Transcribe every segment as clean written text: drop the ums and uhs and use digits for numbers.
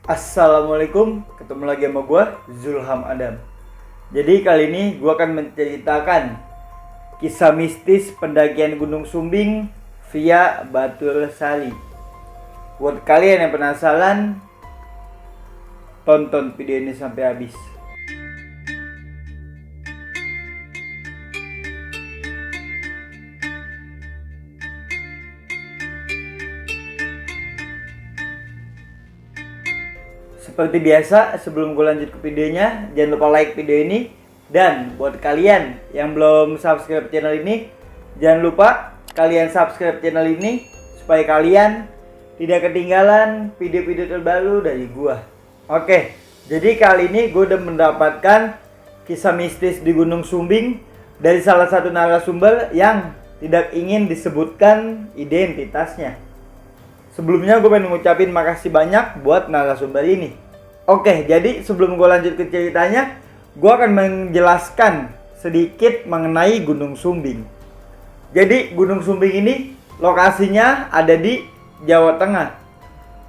Assalamualaikum, ketemu lagi sama gue, Zulham Adam. Jadi kali ini gue akan menceritakan kisah mistis pendakian Gunung Sumbing via Batur Sali. Buat kalian yang penasaran, tonton video ini sampai habis. Seperti biasa, sebelum gue lanjut ke videonya, jangan lupa like video ini. Dan buat kalian yang belum subscribe channel ini, jangan lupa kalian subscribe channel ini supaya kalian tidak ketinggalan video-video terbaru dari gue. Oke, jadi kali ini gue udah mendapatkan kisah mistis di Gunung Sumbing dari salah satu narasumber yang tidak ingin disebutkan identitasnya. Sebelumnya gue pengen ngucapin makasih banyak buat narasumber ini. Oke, jadi sebelum gue lanjut ke ceritanya, gue akan menjelaskan sedikit mengenai Gunung Sumbing. Jadi Gunung Sumbing ini lokasinya ada di Jawa Tengah.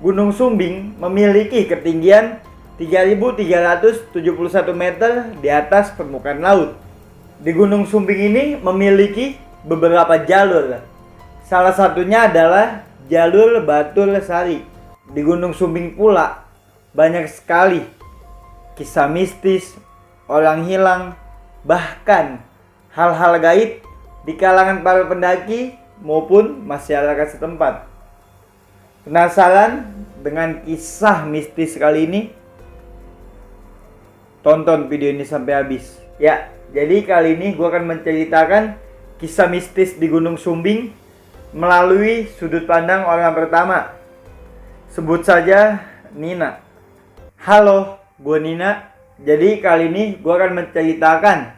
Gunung Sumbing memiliki ketinggian 3.371 meter di atas permukaan laut. Di Gunung Sumbing ini memiliki beberapa jalur. Salah satunya adalah jalur Batur Sali. Di Gunung Sumbing pula banyak sekali kisah mistis, orang hilang, bahkan hal-hal gaib di kalangan para pendaki maupun masyarakat setempat. Penasaran dengan kisah mistis kali ini? Tonton video ini sampai habis. Ya, jadi kali ini gue akan menceritakan kisah mistis di Gunung Sumbing melalui sudut pandang orang pertama. Sebut saja Nina. Halo, gue Nina. Jadi kali ini gue akan menceritakan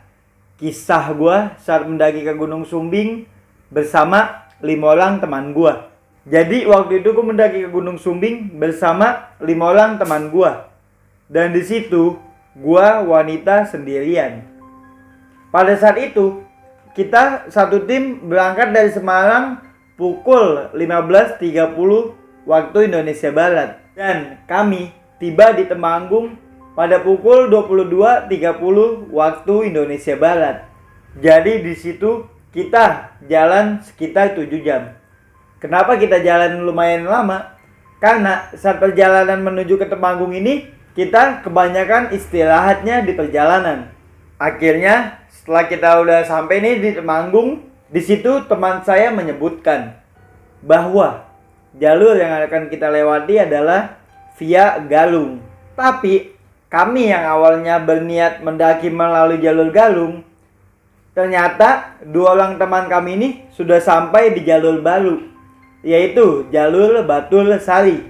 kisah gue saat mendaki ke Gunung Sumbing bersama 5 orang teman gue. Jadi waktu itu gue mendaki ke Gunung Sumbing bersama 5 orang teman gue. Dan di situ gue wanita sendirian. Pada saat itu kita satu tim berangkat dari Semarang pukul 15.30 waktu Indonesia Barat, dan kami tiba di Temanggung pada pukul 22.30 waktu Indonesia Barat. Jadi di situ kita jalan sekitar 7 jam. Kenapa kita jalan lumayan lama? Karena saat perjalanan menuju ke Temanggung ini kita kebanyakan istirahatnya di perjalanan. Akhirnya setelah kita udah sampai nih di Temanggung, di situ teman saya menyebutkan bahwa jalur yang akan kita lewati adalah via Galung. Tapi kami yang awalnya berniat mendaki melalui jalur Galung, ternyata 2 orang teman kami ini sudah sampai di jalur baru, yaitu jalur Batur Sali.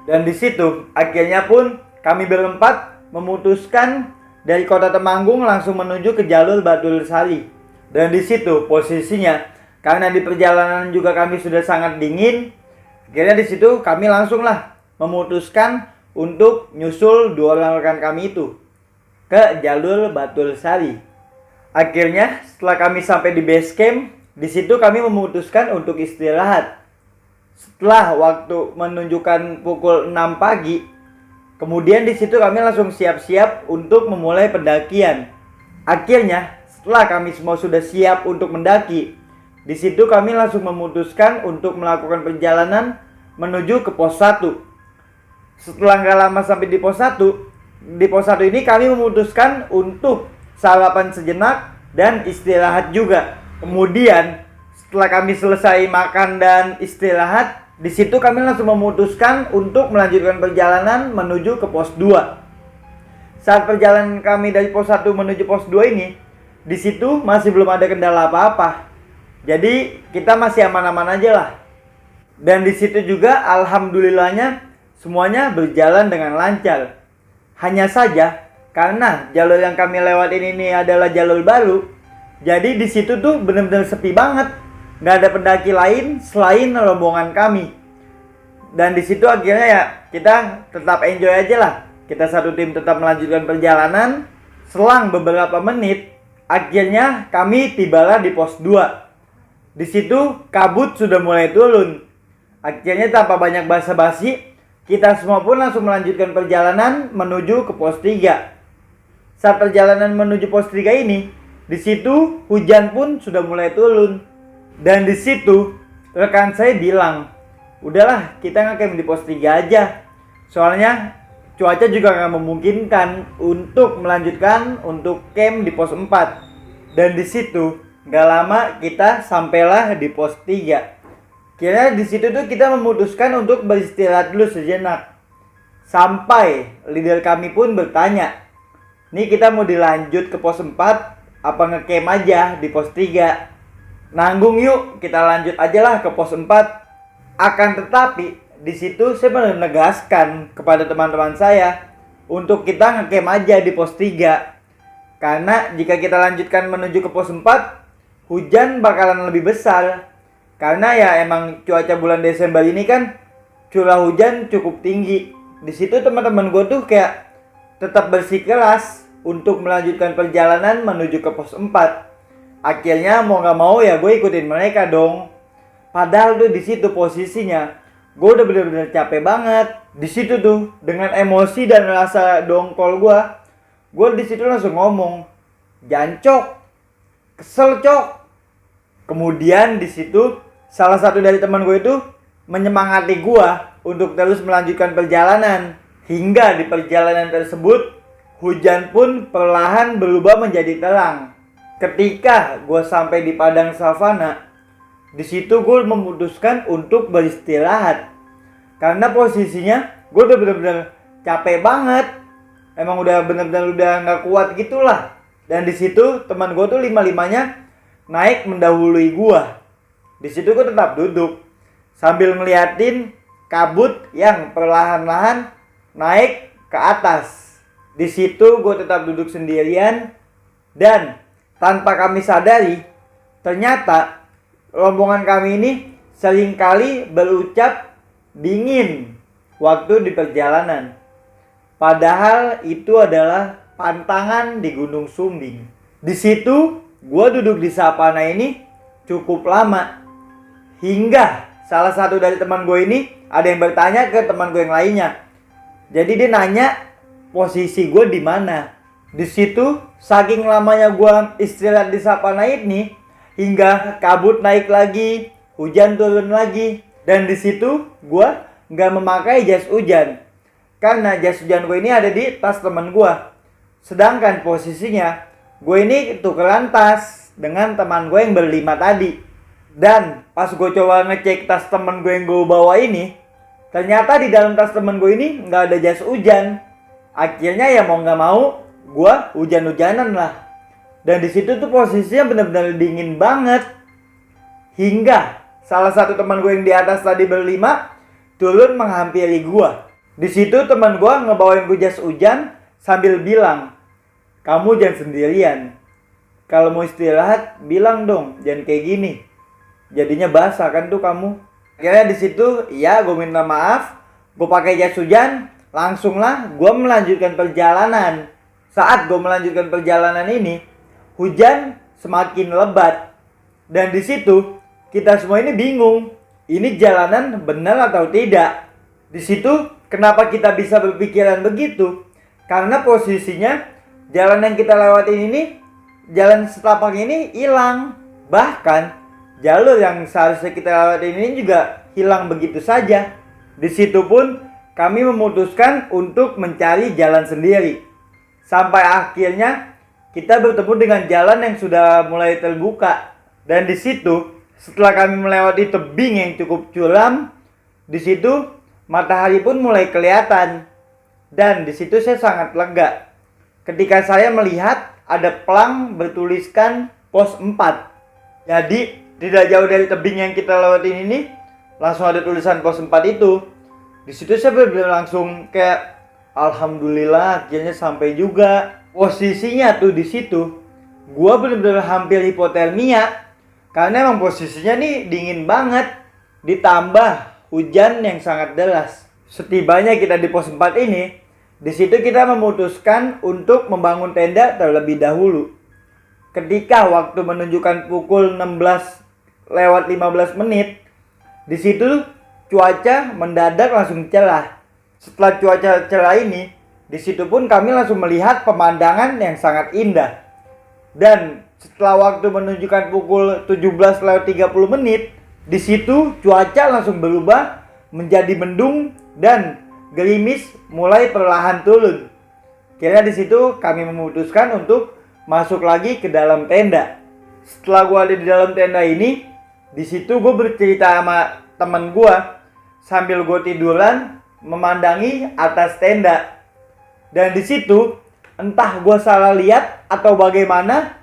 Dan di situ akhirnya pun kami berempat memutuskan dari kota Temanggung langsung menuju ke jalur Batur Sali. Dan di situ posisinya, karena di perjalanan juga kami sudah sangat dingin, akhirnya di situ kami langsunglah memutuskan untuk nyusul 2 orang rekan kami itu ke jalur Batur Sali. Akhirnya setelah kami sampai di base camp, di situ kami memutuskan untuk istirahat. Setelah waktu menunjukkan pukul 6 pagi, kemudian di situ kami langsung siap-siap untuk memulai pendakian. Akhirnya setelah kami semua sudah siap untuk mendaki, di situ kami langsung memutuskan untuk melakukan perjalanan menuju ke pos 1. Setelah nggak lama sampai di pos 1, di pos 1 ini kami memutuskan untuk sarapan sejenak dan istirahat juga. Kemudian setelah kami selesai makan dan istirahat, di situ kami langsung memutuskan untuk melanjutkan perjalanan menuju ke pos 2. Saat perjalanan kami dari pos 1 menuju pos 2 ini, di situ masih belum ada kendala apa-apa. Jadi kita masih aman-aman aja lah. Dan di situ juga alhamdulillahnya semuanya berjalan dengan lancar. Hanya saja karena jalur yang kami lewatin ini adalah jalur baru, jadi di situ tuh benar-benar sepi banget. Nggak ada pendaki lain selain rombongan kami. Dan di situ akhirnya ya kita tetap enjoy aja lah. Kita satu tim tetap melanjutkan perjalanan. Selang beberapa menit, akhirnya kami tibalah di pos 2. Di situ kabut sudah mulai turun. Akhirnya tanpa banyak basa-basi, Kita semua pun langsung melanjutkan perjalanan menuju ke pos 3. Saat perjalanan menuju pos 3 ini, di situ hujan pun sudah mulai turun. Dan di situ rekan saya bilang, udahlah kita ngecamp di pos 3 aja. Soalnya cuaca juga nggak memungkinkan untuk melanjutkan untuk camp di pos 4. Dan di situ nggak lama kita sampailah di pos 3. Kira di situ tuh kita memutuskan untuk beristirahat dulu sejenak. Sampai leader kami pun bertanya, nih kita mau dilanjut ke pos 4 apa ngecamp aja di pos 3? Nanggung yuk, kita lanjut aja lah ke pos 4. Akan tetapi di situ saya menegaskan kepada teman-teman saya untuk kita ngecamp aja di pos 3. Karena jika kita lanjutkan menuju ke pos 4, hujan bakalan lebih besar. Karena ya emang cuaca bulan Desember ini kan curah hujan cukup tinggi. Di situ teman-teman gue tuh kayak tetap bersikeras untuk melanjutkan perjalanan menuju ke pos 4. Akhirnya mau nggak mau ya gue ikutin mereka dong. Padahal tuh di situ posisinya gue udah bener-bener capek banget. Di situ tuh dengan emosi dan rasa dongkol gue di situ langsung ngomong, jancok, kesel cok. Kemudian di situ salah satu dari teman gue itu menyemangati gue untuk terus melanjutkan perjalanan. Hingga di perjalanan tersebut hujan pun perlahan berubah menjadi terang. Ketika gue sampai di padang savana, di situ gue memutuskan untuk beristirahat. Karena posisinya gue udah bener-bener capek banget. Emang udah bener-bener udah nggak kuat gitulah. Dan di situ teman gue tuh lima-limanya naik mendahului gue. Di situ gue tetap duduk sambil ngeliatin kabut yang perlahan-lahan naik ke atas. Di situ gue tetap duduk sendirian dan tanpa kami sadari, ternyata rombongan kami ini seringkali berucap dingin waktu di perjalanan. Padahal itu adalah pantangan di Gunung Sumbing. Di situ gue duduk di savana ini cukup lama. Hingga salah satu dari teman gue ini ada yang bertanya ke teman gue yang lainnya. Jadi dia nanya posisi gue di mana. Di situ saking lamanya gue istirahat di savana ini hingga kabut naik lagi, hujan turun lagi, dan di situ gue nggak memakai jas hujan karena jas hujan gue ini ada di tas teman gue. Sedangkan posisinya gue ini tukeran tas dengan teman gue yang berlima tadi. Dan pas gue coba ngecek tas temen gue yang gue bawa ini, ternyata di dalam tas temen gue ini nggak ada jas hujan. Akhirnya ya mau nggak mau, gue hujan-hujanan lah. Dan di situ tuh posisinya benar-benar dingin banget. Hingga salah satu teman gue yang di atas tadi berlima turun menghampiri gue. Di situ teman gue ngebawain gue jas hujan sambil bilang, kamu jangan sendirian. Kalau mau istirahat bilang dong, jangan kayak gini. Jadinya basah kan tuh kamu. Akhirnya di situ, ya gue minta maaf, gue pakai jas hujan, langsunglah gue melanjutkan perjalanan. Saat gue melanjutkan perjalanan ini, hujan semakin lebat. Dan di situ kita semua ini bingung, ini jalanan benar atau tidak. Di situ kenapa kita bisa berpikiran begitu? Karena posisinya jalan yang kita lewatin ini, jalan setapak ini hilang. Bahkan jalur yang seharusnya kita lewatin ini juga hilang begitu saja. Di situ pun kami memutuskan untuk mencari jalan sendiri. Sampai akhirnya kita bertemu dengan jalan yang sudah mulai terbuka. Dan di situ setelah kami melewati tebing yang cukup curam, di situ matahari pun mulai kelihatan. Dan di situ saya sangat lega ketika saya melihat ada pelang bertuliskan pos 4. Jadi tidak jauh dari tebing yang kita lewatin ini langsung ada tulisan pos 4 itu. Di situ saya benar-benar langsung kayak alhamdulillah akhirnya sampai juga. Posisinya tuh di situ gua benar-benar hampir hipotermia karena emang posisinya nih dingin banget ditambah hujan yang sangat deras. Setibanya kita di pos 4 ini, di situ kita memutuskan untuk membangun tenda terlebih dahulu. Ketika waktu menunjukkan pukul 16:15, di situ cuaca mendadak langsung cerah. Setelah cuaca cerah ini, di situ pun kami langsung melihat pemandangan yang sangat indah. Dan setelah waktu menunjukkan pukul 17:30 menit, di situ cuaca langsung berubah menjadi mendung dan gerimis mulai perlahan turun. Kira di situ kami memutuskan untuk masuk lagi ke dalam tenda. Setelah gue ada di dalam tenda ini, di situ gue bercerita sama temen gue sambil gue tiduran memandangi atas tenda. Dan di situ entah gue salah lihat atau bagaimana,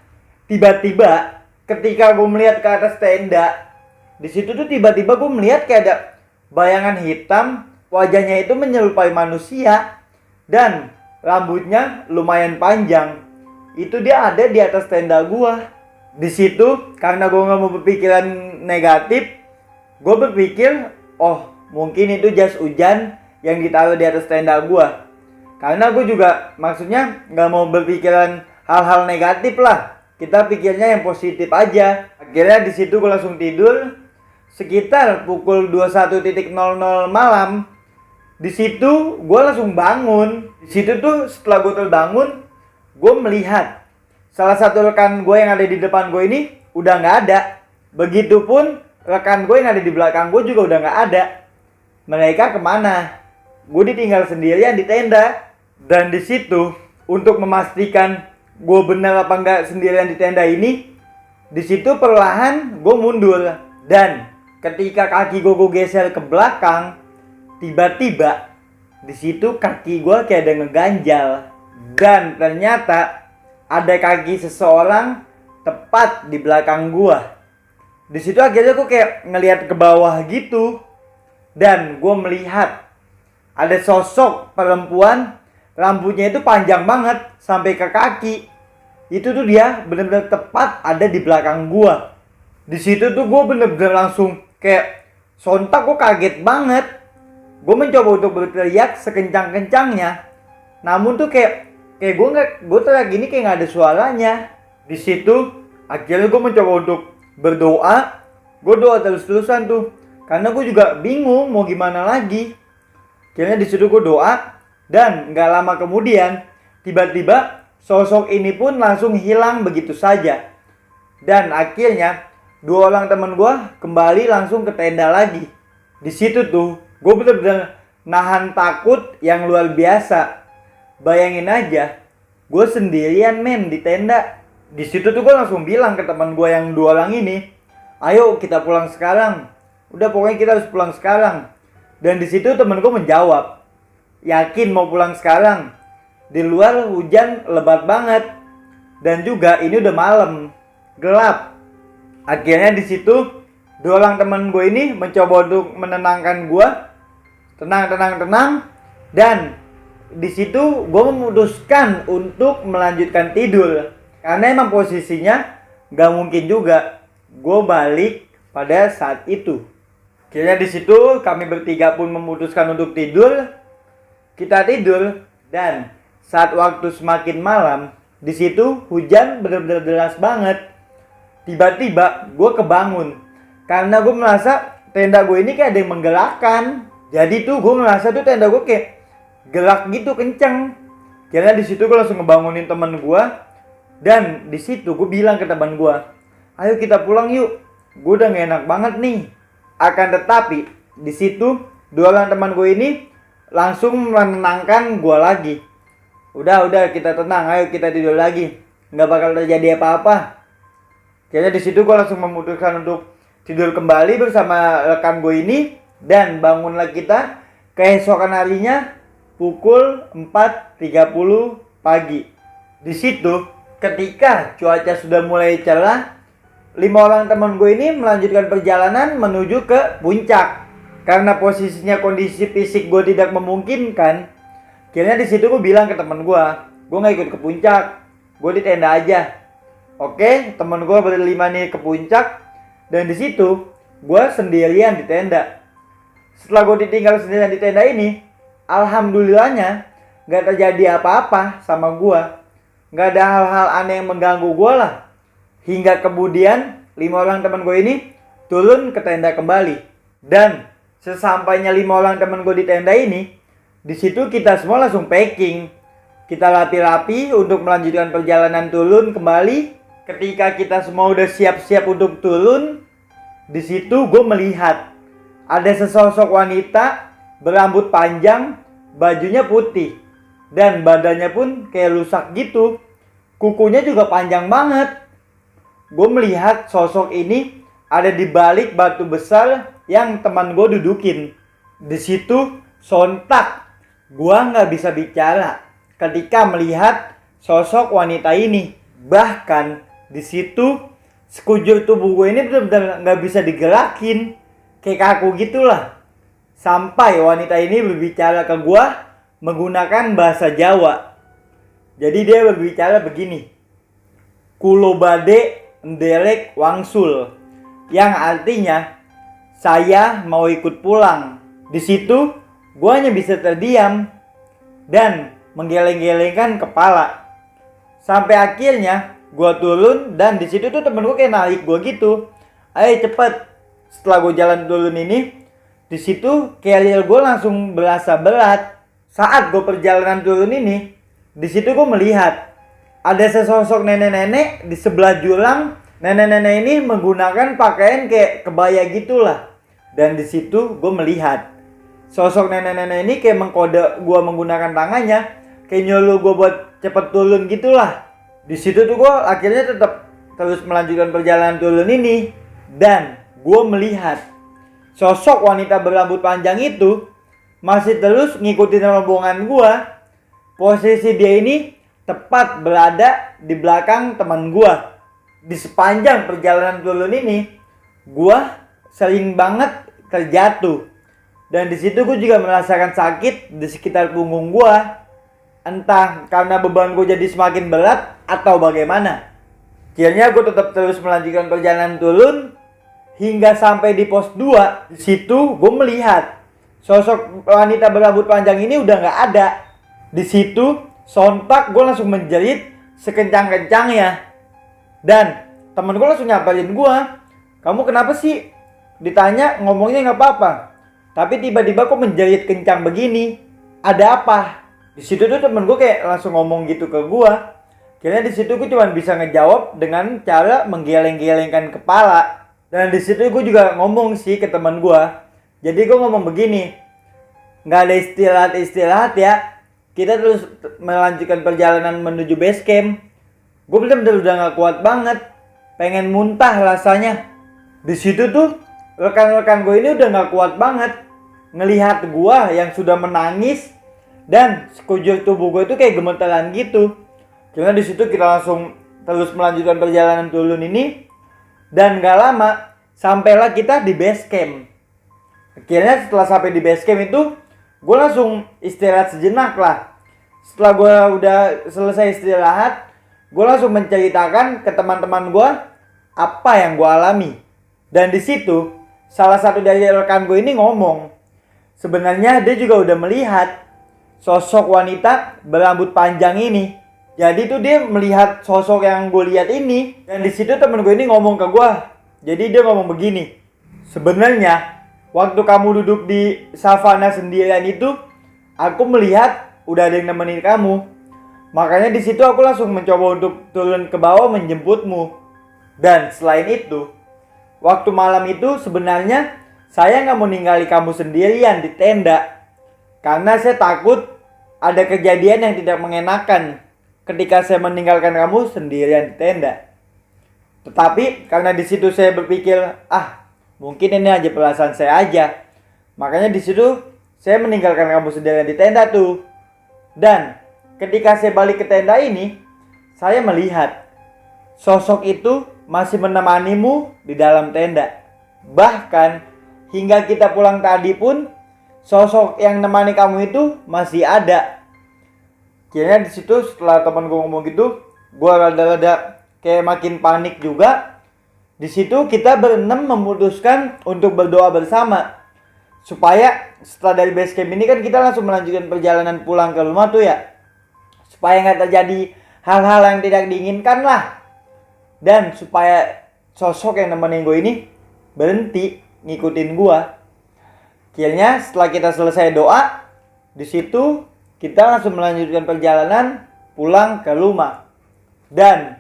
tiba-tiba ketika gue melihat ke atas tenda, di situ tuh tiba-tiba gue melihat kayak ada bayangan hitam, wajahnya itu menyerupai manusia dan rambutnya lumayan panjang. Itu dia ada di atas tenda gua. Di situ karena gua nggak mau berpikiran negatif, gua berpikir, oh mungkin itu jas hujan yang ditaruh di atas tenda gua. Karena gua juga maksudnya nggak mau berpikiran hal-hal negatif lah. Kita pikirnya yang positif aja. Akhirnya di situ gua langsung tidur. Sekitar pukul 21.00 malam, di situ gue langsung bangun. Di situ tuh setelah gue terbangun, gue melihat salah satu rekan gue yang ada di depan gue ini udah nggak ada. Begitupun rekan gue yang ada di belakang gue juga udah nggak ada. Mereka kemana? Gue ditinggal sendirian di tenda. Dan di situ untuk memastikan gue benar apa nggak sendirian di tenda ini, di situ perlahan gue mundur. Dan ketika kaki gue geser ke belakang, tiba-tiba di situ kaki gue kayak ada ngeganjal. Dan ternyata ada kaki seseorang tepat di belakang gue. Di situ akhirnya gue kayak ngelihat ke bawah gitu. Dan gue melihat ada sosok perempuan, rambutnya itu panjang banget sampai ke kaki. Itu tuh dia bener-bener tepat ada di belakang gue. Di situ tuh gue bener-bener langsung kayak sontak, gue kaget banget. Gue mencoba untuk berteriak sekencang-kencangnya, namun tuh kayak gue teriak gini kayak nggak ada suaranya. Di situ akhirnya gue mencoba untuk berdoa. Gue doa terus-terusan tuh, karena gue juga bingung mau gimana lagi. Akhirnya di situ gue doa, dan nggak lama kemudian tiba-tiba sosok ini pun langsung hilang begitu saja. Dan akhirnya dua orang teman gue kembali langsung ke tenda lagi. Di situ tuh gue bener-bener nahan takut yang luar biasa. Bayangin aja, gue sendirian men di tenda. Di situ tuh gue langsung bilang ke teman gue yang dua orang ini, ayo kita pulang sekarang. Udah pokoknya kita harus pulang sekarang. Dan di situ teman gue menjawab, yakin mau pulang sekarang? Di luar hujan lebat banget. Dan juga ini udah malam, gelap. Akhirnya di situ dua orang teman gue ini mencoba untuk menenangkan gue. Tenang. Dan di situ gue memutuskan untuk melanjutkan tidur. Karena emang posisinya gak mungkin juga gue balik pada saat itu. Akhirnya di situ kami bertiga pun memutuskan untuk tidur. Kita tidur dan saat waktu semakin malam, di situ hujan benar-benar deras banget. Tiba-tiba gue kebangun karena gue merasa tenda gue ini kayak ada yang menggerakkan. Jadi tuh gue ngerasa tuh tenda gue kayak gerak gitu kenceng. Karena di situ gue langsung ngebangunin teman gue. Dan di situ gue bilang ke teman gue, ayo kita pulang yuk, gue udah gak enak banget nih. Akan tetapi di situ dua orang teman gue ini langsung menenangkan gue lagi. Udah kita tenang, ayo kita tidur lagi, nggak bakal terjadi apa-apa. Jadi di situ gue langsung memutuskan untuk tidur kembali bersama rekan gue ini. Dan bangunlah kita keesokan harinya pukul 4.30 pagi. Di situ ketika cuaca sudah mulai cerah, 5 orang teman gue ini melanjutkan perjalanan menuju ke puncak. Karena posisinya kondisi fisik gue tidak memungkinkan, akhirnya di situ gue bilang ke teman gue nggak ikut ke puncak, gue di tenda aja. Oke, teman gue berlima nih ke puncak, dan di situ gue sendirian di tenda. Setelah gue ditinggal sendirian di tenda ini, alhamdulillahnya nggak terjadi apa-apa sama gue, nggak ada hal-hal aneh yang mengganggu gue lah. Hingga kemudian 5 orang teman gue ini turun ke tenda kembali. Dan sesampainya 5 orang teman gue di tenda ini, Di situ kita semua langsung packing. Kita rapi-rapi untuk melanjutkan perjalanan turun kembali. Ketika kita semua udah siap-siap untuk turun, di situ gue melihat ada sesosok wanita berambut panjang, bajunya putih, dan badannya pun kayak rusak gitu. Kukunya juga panjang banget. Gue melihat sosok ini ada di balik batu besar yang teman gue dudukin. Di situ sontak gue nggak bisa bicara ketika melihat sosok wanita ini. Bahkan di situ sekujur tubuh gue ini benar-benar nggak bisa digerakin, kayak kaku gitulah. Sampai wanita ini berbicara ke gue menggunakan bahasa Jawa. Jadi dia berbicara begini, "Kulo bade ndelek wangsul," yang artinya saya mau ikut pulang. Di situ gue hanya bisa terdiam dan menggeleng-gelengkan kepala. Sampai akhirnya gue turun dan di situ tuh temen gue kayak narik gue gitu. "Ayo cepet." Setelah gue jalan turun ini, di situ carrier gue langsung berasa berat. Saat gue perjalanan turun ini, di situ gue melihat ada sesosok nenek-nenek di sebelah jurang. Nenek-nenek ini menggunakan pakaian kayak kebaya gitulah. Dan di situ gue melihat sosok nenek-nenek ini kayak mengkode gue menggunakan tangannya, kayak nyuruh gue buat cepet turun gitulah. Di situ tuh gue akhirnya tetap terus melanjutkan perjalanan turun ini. Dan gue melihat sosok wanita berambut panjang itu masih terus ngikutin rombongan gue. Posisi dia ini tepat berada di belakang teman gue. Di sepanjang perjalanan turun ini, gue sering banget terjatuh. Dan di situ gue juga merasakan sakit di sekitar punggung gue. Entah karena beban gue jadi semakin berat atau bagaimana. Akhirnya gue tetap terus melanjutkan perjalanan turun hingga sampai di pos 2. Di situ gue melihat sosok wanita berambut panjang ini udah nggak ada. Di situ sontak gue langsung menjerit sekencang-kencangnya. Dan temen gue langsung nyamperin gue. "Kamu kenapa sih?" Ditanya ngomongnya nggak apa-apa, tapi tiba-tiba kok menjerit kencang begini. Ada apa? Di situ tuh temen gue kayak langsung ngomong gitu ke gue. Akhirnya di situ gue cuma bisa ngejawab dengan cara menggeleng-gelengkan kepala. Dan di situ gue juga ngomong sih ke teman gue. Jadi gue ngomong begini, "Nggak ada istirahat ya. Kita terus melanjutkan perjalanan menuju base camp." Gue bener-bener udah nggak kuat banget, pengen muntah rasanya. Di situ tuh rekan-rekan gue ini udah nggak kuat banget ngelihat gue yang sudah menangis dan sekujur tubuh gue itu kayak gemeteran gitu. Karena di situ kita langsung terus melanjutkan perjalanan turun ini dan gak lama sampailah kita di base camp. Akhirnya setelah sampai di base camp itu gue langsung istirahat sejenak lah. Setelah gue udah selesai istirahat, gue langsung menceritakan ke teman-teman gue apa yang gue alami. Dan di situ salah satu dari rekan gue ini ngomong, sebenarnya dia juga udah melihat sosok wanita berambut panjang ini. Jadi tuh dia melihat sosok yang gue lihat ini. Dan di situ temen gue ini ngomong ke gue. Jadi dia ngomong begini, sebenarnya waktu kamu duduk di savana sendirian itu, aku melihat udah ada yang nemenin kamu. Makanya di situ aku langsung mencoba untuk turun ke bawah menjemputmu. Dan selain itu, waktu malam itu sebenarnya saya nggak mau ninggalin kamu sendirian di tenda. Karena saya takut ada kejadian yang tidak mengenakan ketika saya meninggalkan kamu sendirian di tenda. Tetapi karena di situ saya berpikir, mungkin ini aja perasaan saya aja. Makanya di situ saya meninggalkan kamu sendirian di tenda tuh. Dan ketika saya balik ke tenda ini, saya melihat sosok itu masih menemanimu di dalam tenda. Bahkan hingga kita pulang tadi pun sosok yang nemani kamu itu masih ada. Akhirnya di situ setelah teman gue ngomong gitu, gue rada-rada kayak makin panik juga. Di situ kita berenam memutuskan untuk berdoa bersama supaya setelah dari base camp ini kan kita langsung melanjutkan perjalanan pulang ke rumah tuh ya, supaya nggak terjadi hal-hal yang tidak diinginkan lah, dan supaya sosok yang nemenin gue ini berhenti ngikutin gue. Akhirnya setelah kita selesai doa, Di situ kita langsung melanjutkan perjalanan pulang ke rumah. Dan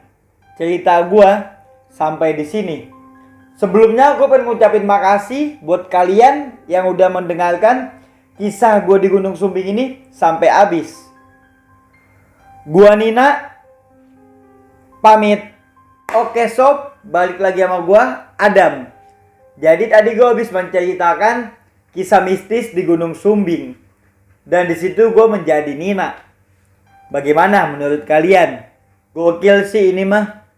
cerita gue sampai di sini. Sebelumnya gue pengen ngucapin makasih buat kalian yang udah mendengarkan kisah gue di Gunung Sumbing ini sampai habis. Gua Nina pamit. Oke sob, balik lagi sama gua Adam. Jadi tadi gue habis menceritakan kisah mistis di Gunung Sumbing. Dan di situ gue menjadi Nina. Bagaimana menurut kalian? Gokil sih ini mah.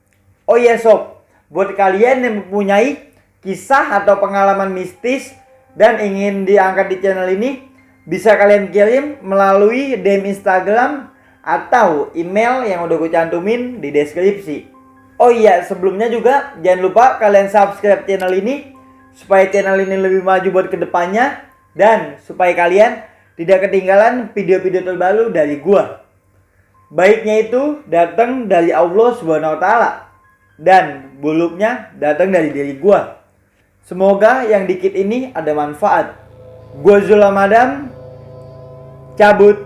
Oh iya sob, buat kalian yang mempunyai kisah atau pengalaman mistis dan ingin diangkat di channel ini, bisa kalian kirim melalui DM Instagram atau email yang udah gue cantumin di deskripsi. Oh iya, sebelumnya juga jangan lupa kalian subscribe channel ini supaya channel ini lebih maju buat kedepannya dan supaya kalian tidak ketinggalan video-video terbaru dari gua. Baiknya itu datang dari Allah Subhanahu wa taala dan buruknya datang dari diri gua. Semoga yang dikit ini ada manfaat. Gua Zulam Adam cabut.